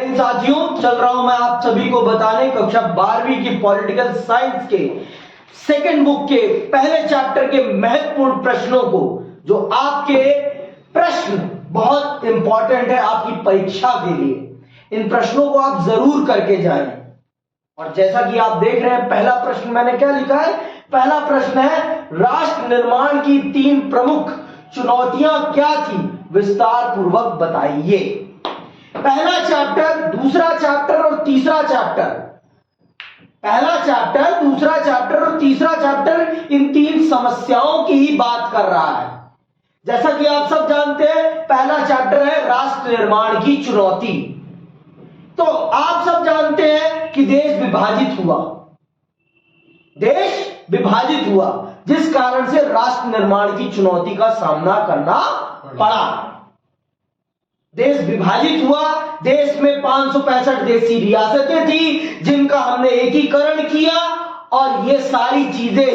इन साथियों, चल रहा हूं मैं आप सभी को बताने कक्षा 12वीं की पॉलिटिकल साइंस के सेकंड बुक के पहले चैप्टर के महत्वपूर्ण प्रश्नों को, जो आपके प्रश्न बहुत इंपॉर्टेंट है आपकी परीक्षा के लिए। इन प्रश्नों को आप जरूर करके जाएं। और जैसा कि आप देख रहे हैं, पहला प्रश्न मैंने क्या लिखा है? पहला प्रश्न है, राष्ट्र निर्माण की 3 प्रमुख चुनौतियां क्या थी, विस्तार पूर्वक बताइए। पहला चैप्टर, दूसरा चैप्टर और तीसरा चैप्टर, पहला चैप्टर, दूसरा चैप्टर और तीसरा चैप्टर इन 3 समस्याओं की ही बात कर रहा है। जैसा कि आप सब जानते हैं, पहला चैप्टर है राष्ट्र निर्माण की चुनौती। तो आप सब जानते हैं कि देश विभाजित हुआ, देश विभाजित हुआ, जिस कारण से राष्ट्र निर्माण की चुनौती का सामना करना पड़ा। देश विभाजित हुआ, देश में 565 देशी रियासतें थी जिनका हमने एकीकरण किया, और ये सारी चीजें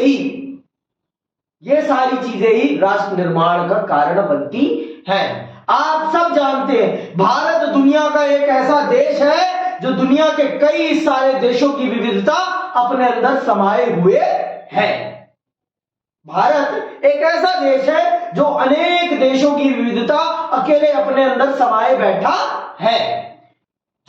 ही राष्ट्र निर्माण का कारण बनती हैं। आप सब जानते हैं, भारत दुनिया का एक ऐसा देश है जो दुनिया के कई सारे देशों की विविधता अपने अंदर समाये हुए है। भारत एक ऐसा देश है जो अनेक देशों की विविधता अकेले अपने अंदर समाये बैठा है।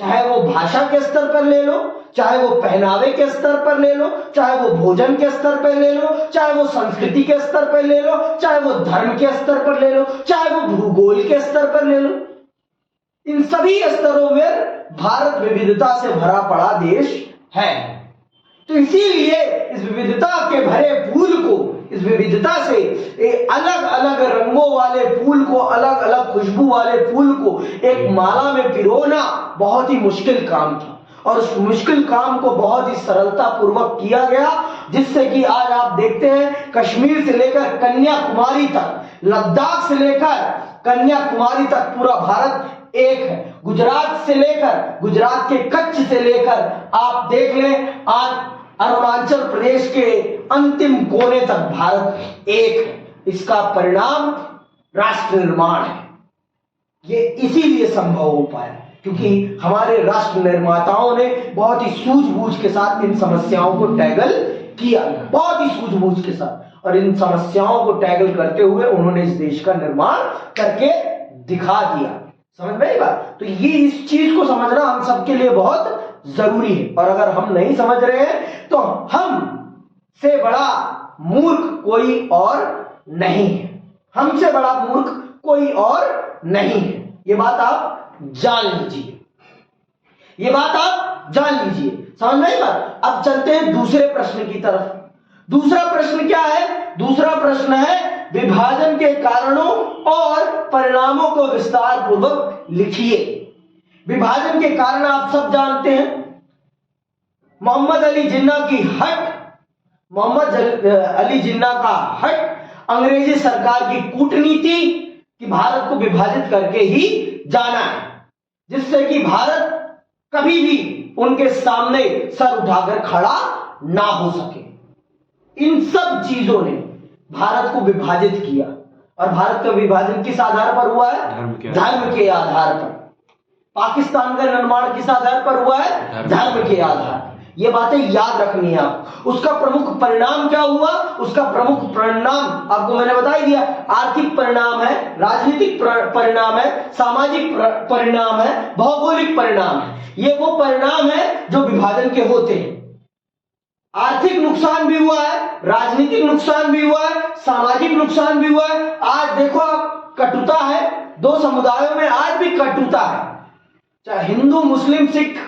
चाहे वो भाषा के स्तर पर ले लो, चाहे वो पहनावे के स्तर पर ले लो, चाहे वो भोजन के स्तर पर ले लो, चाहे वो संस्कृति के स्तर पर ले लो, चाहे वो धर्म के स्तर पर ले लो, चाहे वो भूगोल के स्तर पर ले लो। इन सभी स्तरों में भारत विविधता से भरा पड़ा देश है। तो इसीलिए इस विविधता के भरे फूल को, इस विविधता से अलग अलग रंगों वाले फूल को, अलग अलग खुशबू वाले फूल को एक माला में पिरोना बहुत ही मुश्किल काम था, और उस मुश्किल काम को बहुत ही सरलता पूर्वक किया गया, जिससे कि आज आप देखते हैं कश्मीर से लेकर कन्याकुमारी तक, लद्दाख से लेकर कन्याकुमारी तक पूरा भारत एक है। गुजरात से लेकर, गुजरात के कच्छ से लेकर आप देख लें आज अरुणाचल प्रदेश के अंतिम कोने तक भारत एक है। इसका परिणाम राष्ट्र निर्माण है। ये इसीलिए संभव हो पाया क्योंकि हमारे राष्ट्र निर्माताओं ने बहुत ही सूझबूझ के साथ इन समस्याओं को टैकल किया, बहुत ही सूझबूझ के साथ, और इन समस्याओं को टैकल करते हुए उन्होंने इस देश का निर्माण करके दिखा दिया। समझ में आई बात? तो ये इस चीज को समझना हम सबके लिए बहुत जरूरी है, और अगर हम नहीं समझ रहे हैं तो हम से बड़ा मूर्ख कोई और नहीं है। हमसे बड़ा मूर्ख कोई और नहीं है। ये बात आप जान लीजिए, ये बात आप जान लीजिए। समझ में आई बात? अब चलते हैं दूसरे प्रश्न की तरफ। दूसरा प्रश्न क्या है? दूसरा प्रश्न है, विभाजन के कारणों और परिणामों को विस्तार पूर्वक लिखिए। विभाजन के कारण आप सब जानते हैं, मोहम्मद अली जिन्ना की हट, मोहम्मद अली जिन्ना का हट अंग्रेजी सरकार की कूटनीति कि भारत को विभाजित करके ही जाना है, जिससे कि भारत कभी भी उनके सामने सर उठाकर खड़ा ना हो सके। इन सब चीजों ने भारत को विभाजित किया, और भारत का विभाजन किस आधार पर हुआ है? धर्म के आधार पर। पाकिस्तान का निर्माण किस आधार पर हुआ है? धर्म के आधार पर। ये बातें याद रखनी है आपको। उसका प्रमुख परिणाम क्या हुआ? उसका प्रमुख परिणाम आपको मैंने बता ही दिया। आर्थिक परिणाम है, राजनीतिक परिणाम है, सामाजिक परिणाम है, भौगोलिक परिणाम है। ये वो परिणाम है जो विभाजन के होते हैं। आर्थिक नुकसान भी हुआ है, राजनीतिक नुकसान भी हुआ है, सामाजिक नुकसान भी हुआ है। आज देखो आप, कटुता है, 2 समुदायों में आज भी कटुता है, चाहे हिंदू, मुस्लिम, सिख,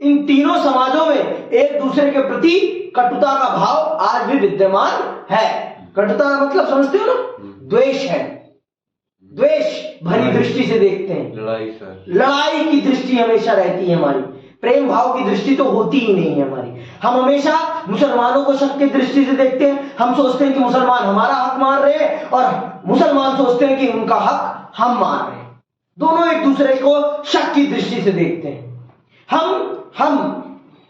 इन तीनों समाजों में एक दूसरे के प्रति कटुता का भाव आज भी विद्यमान है। कटुता का मतलब समझते हो ना? द्वेष है, द्वेष भरी दृष्टि से देखते हैं। लड़ाई की दृष्टि हमेशा रहती है हमारी, प्रेम भाव की दृष्टि तो होती ही नहीं है हमारी। हम हमेशा मुसलमानों को शक की दृष्टि से देखते हैं। हम सोचते हैं कि मुसलमान हमारा हक मार रहे हैं, और मुसलमान सोचते हैं कि उनका हक हम मार रहे हैं। दोनों एक दूसरे को शक की दृष्टि से देखते हैं। हम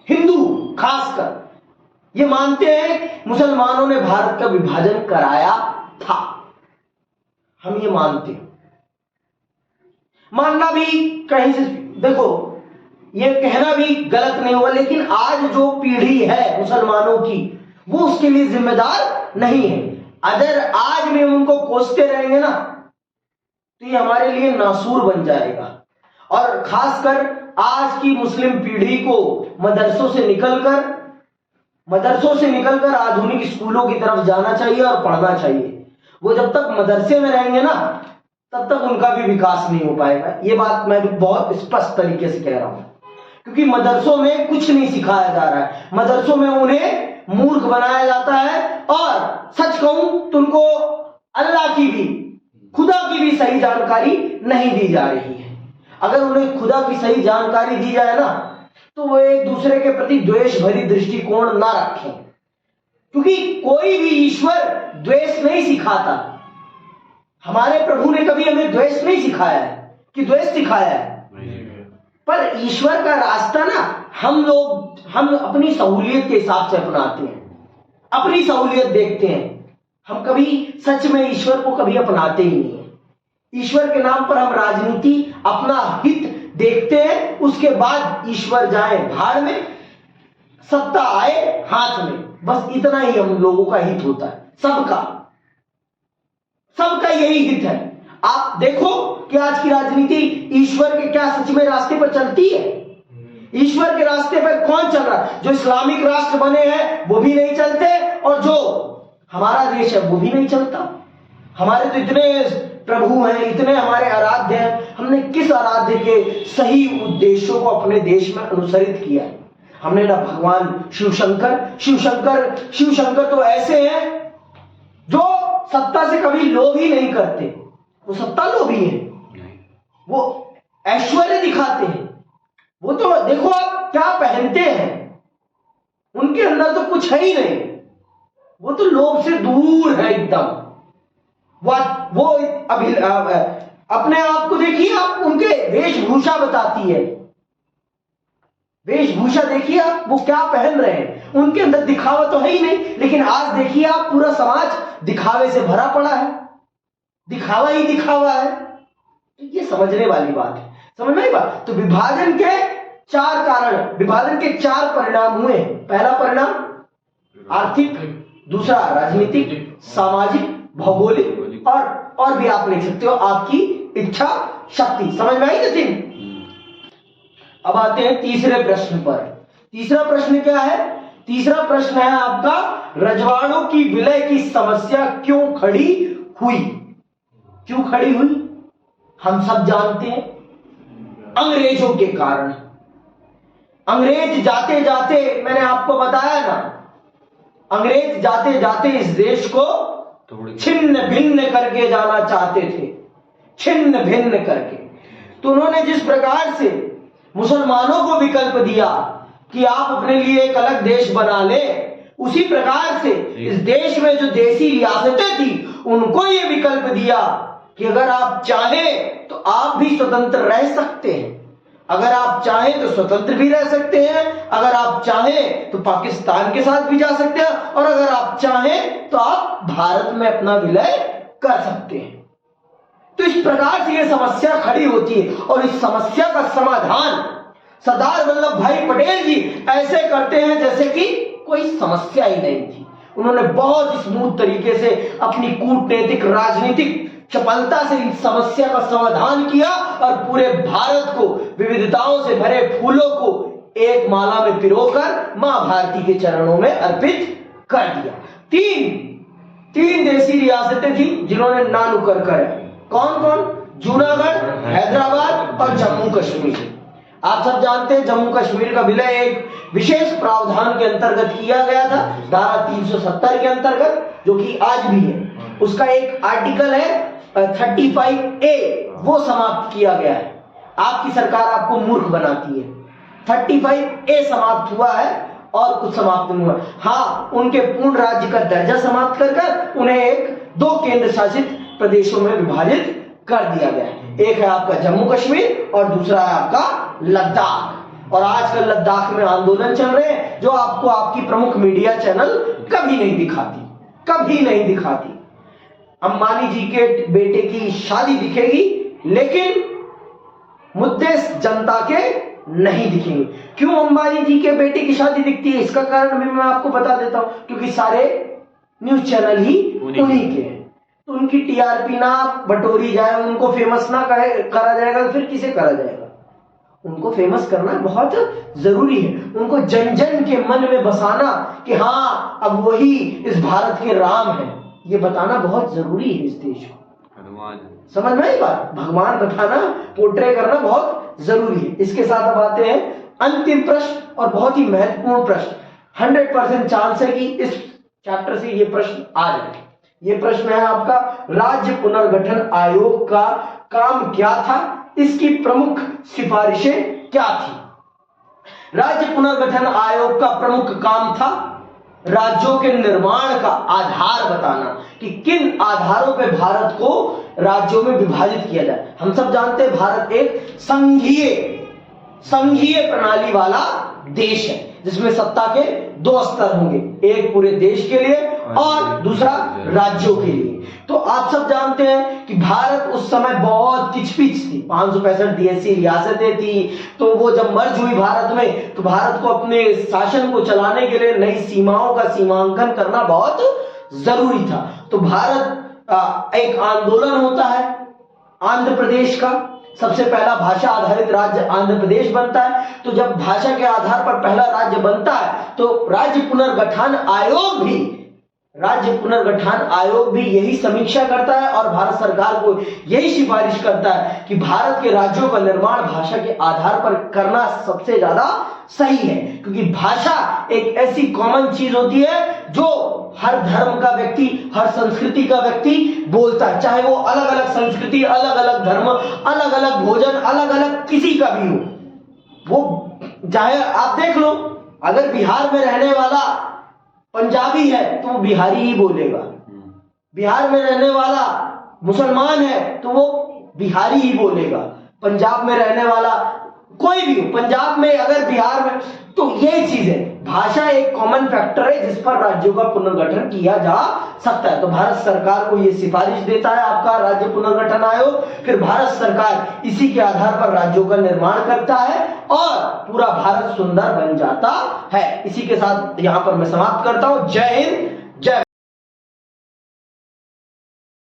हिंदू खासकर ये मानते हैं मुसलमानों ने भारत का विभाजन कराया था। हम ये मानते हैं। मानना भी कहीं से, देखो ये कहना भी गलत नहीं हुआ, लेकिन आज जो पीढ़ी है मुसलमानों की वो उसके लिए जिम्मेदार नहीं है। अगर आज में उनको कोसते रहेंगे ना तो ये हमारे लिए नासूर बन जाएगा। और खासकर आज की मुस्लिम पीढ़ी को मदरसों से निकलकर आधुनिक स्कूलों की तरफ जाना चाहिए और पढ़ना चाहिए। वो जब तक मदरसे में रहेंगे ना तब तक उनका भी विकास नहीं हो पाएगा। ये बात मैं भी बहुत स्पष्ट तरीके से कह रहा हूं, क्योंकि मदरसों में कुछ नहीं सिखाया जा रहा है। मदरसों में उन्हें मूर्ख बनाया जाता है और सच कहूं तो उनको अल्लाह की भी, खुदा की भी सही जानकारी नहीं दी जा रही है। अगर उन्हें खुदा की सही जानकारी दी जाए ना तो वो एक दूसरे के प्रति द्वेष भरी दृष्टिकोण ना रखें, क्योंकि कोई भी ईश्वर द्वेष नहीं सिखाता। हमारे प्रभु ने कभी हमें द्वेष नहीं सिखाया है कि द्वेष सिखाया है। पर ईश्वर का रास्ता ना हम अपनी सहूलियत के हिसाब से अपनाते हैं, अपनी सहूलियत देखते हैं। हम कभी सच में ईश्वर को कभी अपनाते ही नहीं है। ईश्वर के नाम पर हम राजनीति, अपना हित देखते हैं, उसके बाद ईश्वर जाए भाड़ में, सत्ता आए हाथ में, बस इतना ही हम लोगों का हित होता है। सबका यही हित है। आप देखो कि आज की राजनीति ईश्वर के क्या सच में रास्ते पर चलती है? ईश्वर के रास्ते पर कौन चल रहा है? जो इस्लामिक राष्ट्र बने हैं वो भी नहीं चलते, और जो हमारा देश है वो भी नहीं चलता। हमारे तो इतने प्रभु हैं, इतने हमारे आराध्य हैं, हमने किस आराध्य के सही उद्देश्यों को अपने देश में अनुसरित किया है? हमने ना भगवान शिवशंकर तो ऐसे हैं जो सत्ता से कभी लोभ ही नहीं करते। वो सत्ता लोभी है, वो ऐश्वर्य दिखाते हैं। वो तो देखो आप क्या पहनते हैं, उनके अंदर तो कुछ है ही नहीं। वो तो लोभ से दूर है एकदम। वो अपने आप को देखिए आप, उनके वेशभूषा बताती है। वेशभूषा देखिए आप, वो क्या पहन रहे हैं, उनके अंदर दिखावा तो है ही नहीं। लेकिन आज देखिए आप, पूरा समाज दिखावे से भरा पड़ा है, दिखावा ही दिखावा है। तो ये समझने वाली बात है, समझ में बात। तो विभाजन के 4 कारण, विभाजन के 4 परिणाम हुए। पहला परिणाम आर्थिक, दूसरा राजनीतिक, सामाजिक, भौगोलिक, और भी आप लिख सकते हो आपकी इच्छा शक्ति। समझ में आई ना थी? अब आते हैं तीसरे प्रश्न पर। तीसरा प्रश्न क्या है? तीसरा प्रश्न है आपका, रजवाड़ों की विलय की समस्या क्यों खड़ी हुई? क्यों खड़ी हुई? हम सब जानते हैं, अंग्रेजों के कारण। अंग्रेज जाते जाते, मैंने आपको बताया ना, अंग्रेज जाते जाते इस देश को छिन्न भिन्न करके जाना चाहते थे, छिन्न भिन्न करके। तो उन्होंने जिस प्रकार से मुसलमानों को विकल्प दिया कि आप अपने लिए एक अलग देश बना ले, उसी प्रकार से इस देश में जो देसी रियासतें थी उनको ये विकल्प दिया कि अगर आप चाहें तो आप भी स्वतंत्र रह सकते हैं, अगर आप चाहें तो स्वतंत्र भी रह सकते हैं, अगर आप चाहें तो पाकिस्तान के साथ भी जा सकते हैं, और अगर आप चाहें तो आप भारत में अपना विलय कर सकते हैं। तो इस प्रकार से यह समस्या खड़ी होती है, और इस समस्या का समाधान सरदार वल्लभ भाई पटेल जी ऐसे करते हैं जैसे कि कोई समस्या ही नहीं थी। उन्होंने बहुत स्मूथ तरीके से अपनी कूटनीतिक, राजनीतिक चपलता से इस समस्या का समाधान किया, और पूरे भारत को विविधताओं से भरे फूलों को एक माला में पिरोकर मां भारती के चरणों में अर्पित कर दिया। तीन देसी रियासतें थी जिन्होंने ना नुकर करे। कौन कौन? जूनागढ़, हैदराबाद और जम्मू कश्मीर। आप सब जानते हैं जम्मू कश्मीर का विलय एक विशेष प्रावधान के अंतर्गत किया गया था, धारा 370 के अंतर्गत, जो कि आज भी है। उसका एक आर्टिकल है 35A, वो समाप्त किया गया है। आपकी सरकार आपको मूर्ख बनाती है। 35A समाप्त हुआ है और कुछ समाप्त नहीं हुआ। हाँ, उनके पूर्ण राज्य का दर्जा समाप्त कर उन्हें 2 केंद्र शासित प्रदेशों में विभाजित कर दिया गया है। एक है आपका जम्मू कश्मीर और दूसरा है आपका लद्दाख। और आजकल लद्दाख में आंदोलन चल रहे हैं जो आपको आपकी प्रमुख मीडिया चैनल कभी नहीं दिखाती। अंबानी जी के बेटे की शादी दिखेगी, लेकिन मुद्दे जनता के नहीं दिखेंगे। क्यों अंबानी जी के बेटे की शादी दिखती है, इसका कारण भी मैं आपको बता देता हूं, क्योंकि सारे न्यूज चैनल ही उन्हीं के हैं। तो उनकी टीआरपी ना बटोरी जाए, उनको फेमस ना करा जाएगा तो फिर किसे करा जाएगा। उनको फेमस करना बहुत जरूरी है, उनको जन जन के मन में बसाना कि हाँ अब वही इस भारत के राम है, ये बताना बहुत जरूरी है इस देश को। समझ में आई बात, भगवान बताना, पोर्ट्रे करना बहुत जरूरी है। इसके साथ अब आते हैं अंतिम प्रश्न और बहुत ही महत्वपूर्ण प्रश्न। 100% चांस है कि इस चैप्टर से ये प्रश्न आ जाए। ये प्रश्न है आपका, राज्य पुनर्गठन आयोग का काम क्या था, इसकी प्रमुख सिफारिशें क्या थी। राज्य पुनर्गठन आयोग का प्रमुख काम था राज्यों के निर्माण का आधार बताना कि किन आधारों पे भारत को राज्यों में विभाजित किया जाए। हम सब जानते हैं भारत एक संघीय प्रणाली वाला देश है, जिसमें सत्ता के 2 स्तर होंगे, एक पूरे देश के लिए और दूसरा राज्यों के लिए। तो आप सब जानते हैं कि भारत उस समय बहुत किचपिच थी, 565 देशी रियासतें थी। तो वो जब मर्ज हुई भारत में, तो भारत को अपने शासन को चलाने के लिए नई सीमाओं का सीमांकन करना बहुत जरूरी था। तो भारत एक आंदोलन होता है आंध्र प्रदेश का, सबसे पहला भाषा आधारित राज्य आंध्र प्रदेश बनता है। तो जब भाषा के आधार पर पहला राज्य बनता है तो राज्य पुनर्गठन आयोग भी यही समीक्षा करता है और भारत सरकार को यही सिफारिश करता है कि भारत के राज्यों का निर्माण भाषा के आधार पर करना सबसे ज्यादा सही है, क्योंकि भाषा एक ऐसी कॉमन चीज होती है जो हर धर्म का व्यक्ति, हर संस्कृति का व्यक्ति बोलता है, चाहे वो अलग अलग संस्कृति, अलग अलग धर्म, अलग अलग भोजन, अलग अलग किसी का भी हो। वो चाहे आप देख लो, अगर बिहार में रहने वाला पंजाबी है तो वो बिहारी ही बोलेगा, बिहार में रहने वाला मुसलमान है तो वो बिहारी ही बोलेगा, पंजाब में रहने वाला कोई भी हो, पंजाब में अगर बिहार में, तो ये चीज है, भाषा एक कॉमन फैक्टर है जिस पर राज्यों का पुनर्गठन किया जा सकता है। तो भारत सरकार को ये सिफारिश देता है आपका राज्य पुनर्गठन आयोग, फिर भारत सरकार इसी के आधार पर राज्यों का निर्माण करता है और पूरा भारत सुंदर बन जाता है। इसी के साथ यहां पर मैं समाप्त करता हूं। जय हिंद,